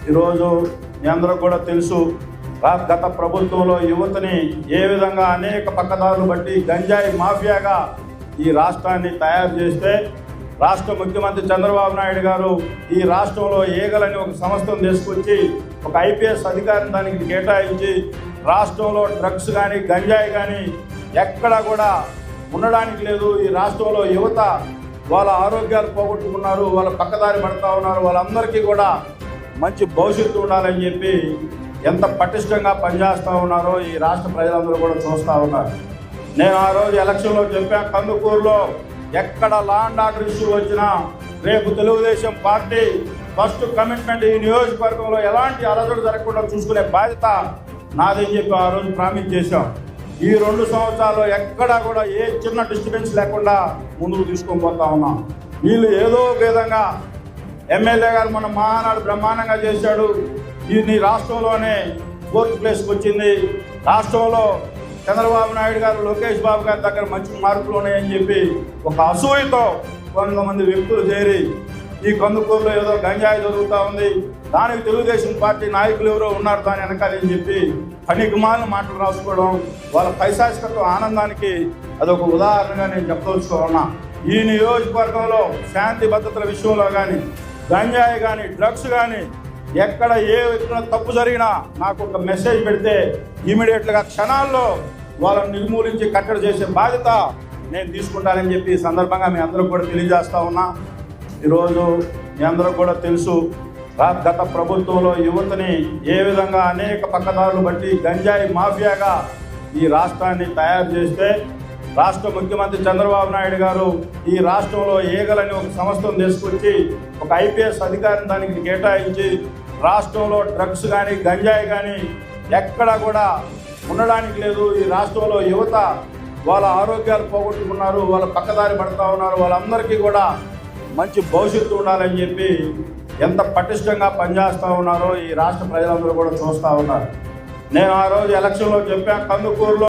ఈరోజు మీ అందరూ కూడా తెలుసు, గత ప్రభుత్వంలో యువతని ఏ విధంగా అనేక పక్కదారులు బట్టి గంజాయి మాఫియాగా ఈ రాష్ట్రాన్ని తయారు చేస్తే రాష్ట్ర ముఖ్యమంత్రి చంద్రబాబు నాయుడు గారు ఈ రాష్ట్రంలో ఏగలని ఒక సంస్థను తీసుకొచ్చి ఒక ఐపీఎస్ అధికారిని దానికి కేటాయించి రాష్ట్రంలో డ్రగ్స్ కానీ గంజాయి కానీ ఎక్కడా కూడా ఉండడానికి లేదు. ఈ రాష్ట్రంలో యువత వాళ్ళ ఆరోగ్యాలు పోగొట్టుకున్నారు, వాళ్ళ పక్కదారి పడతా ఉన్నారు. వాళ్ళందరికీ కూడా మంచి భవిష్యత్తు ఉండాలని చెప్పి ఎంత పటిష్టంగా పనిచేస్తూ ఉన్నారో ఈ రాష్ట్ర ప్రజలందరూ కూడా చూస్తూ ఉన్నారు. నేను ఆ రోజు ఎలక్షన్లో చెప్పాను, కందుకూరులో ఎక్కడ లా అండ్ ఆర్డర్ ఇష్యూ వచ్చినా రేపు తెలుగుదేశం పార్టీ ఫస్ట్ కమిట్మెంట్ ఈ నియోజకవర్గంలో ఎలాంటి అలజడి జరగకుండా చూసుకునే బాధ్యత నాదని చెప్పి ఆ రోజు ప్రామిస్ చేశాం. ఈ 2 సంవత్సరాల్లో ఎక్కడా కూడా ఏ చిన్న డిస్టర్బెన్స్ లేకుండా ముందుకు తీసుకొని పోతా ఉన్నాం. వీళ్ళు ఏదో విధంగా ఎమ్మెల్యే గారు మన మహానాడు బ్రహ్మాండంగా చేశాడు, ఈ రాష్ట్రంలోనే 4th ప్లేస్కి వచ్చింది, రాష్ట్రంలో చంద్రబాబు నాయుడు గారు లోకేష్ బాబు గారి దగ్గర మంచి మార్కులు ఉన్నాయని చెప్పి ఒక అసూయతో కొంతమంది వ్యక్తులు చేరి ఈ కందుకూరులో ఏదో గంజాయి జరుగుతూ ఉంది, దానికి తెలుగుదేశం పార్టీ నాయకులు ఎవరో ఉన్నారు దాని వెనకాలని చెప్పి పనికిమాలిన మాటలు రాసుకోవడం, వాళ్ళ పైశాచికత్వ ఆనందానికి అదొక ఉదాహరణగా నేను చెప్పదలుచుకున్నా. ఈ నియోజకవర్గంలో శాంతి భద్రతల విషయంలో కానీ గంజాయి కానీ డ్రగ్స్ కానీ ఎక్కడ ఏ తప్పు జరిగినా నాకు ఒక మెసేజ్ పెడితే ఇమీడియట్గా క్షణాల్లో వాళ్ళని నిర్మూలించి కట్టడి చేసే బాధ్యత నేను తీసుకుంటానని చెప్పి ఈ సందర్భంగా మీ అందరూ కూడా తెలియజేస్తా ఉన్నా. ఈరోజు మీ అందరూ కూడా తెలుసు, గత ప్రభుత్వంలో యువతని ఏ విధంగా అనేక పక్కదారులు బట్టి గంజాయి మాఫియాగా ఈ రాష్ట్రాన్ని తయారు చేస్తే రాష్ట్ర ముఖ్యమంత్రి చంద్రబాబు నాయుడు గారు ఈ రాష్ట్రంలో ఏగలని ఒక సంస్థను తీసుకొచ్చి ఒక ఐపీఎస్ అధికారిని దానికి కేటాయించి రాష్ట్రంలో డ్రగ్స్ కానీ గంజాయి కానీ ఎక్కడా కూడా ఉండడానికి లేదు. ఈ రాష్ట్రంలో యువత వాళ్ళ ఆరోగ్యాలు పోగొట్టుకున్నారు, వాళ్ళ పక్కదారి పడతా ఉన్నారు. వాళ్ళందరికీ కూడా మంచి భవిష్యత్తు ఉండాలని చెప్పి ఎంత పటిష్టంగా పనిచేస్తూ ఉన్నారో ఈ రాష్ట్ర ప్రజలందరూ కూడా చూస్తూ ఉన్నారు. నేను ఆ రోజు ఎలక్షన్లో చెప్పాను, కందుకూరులో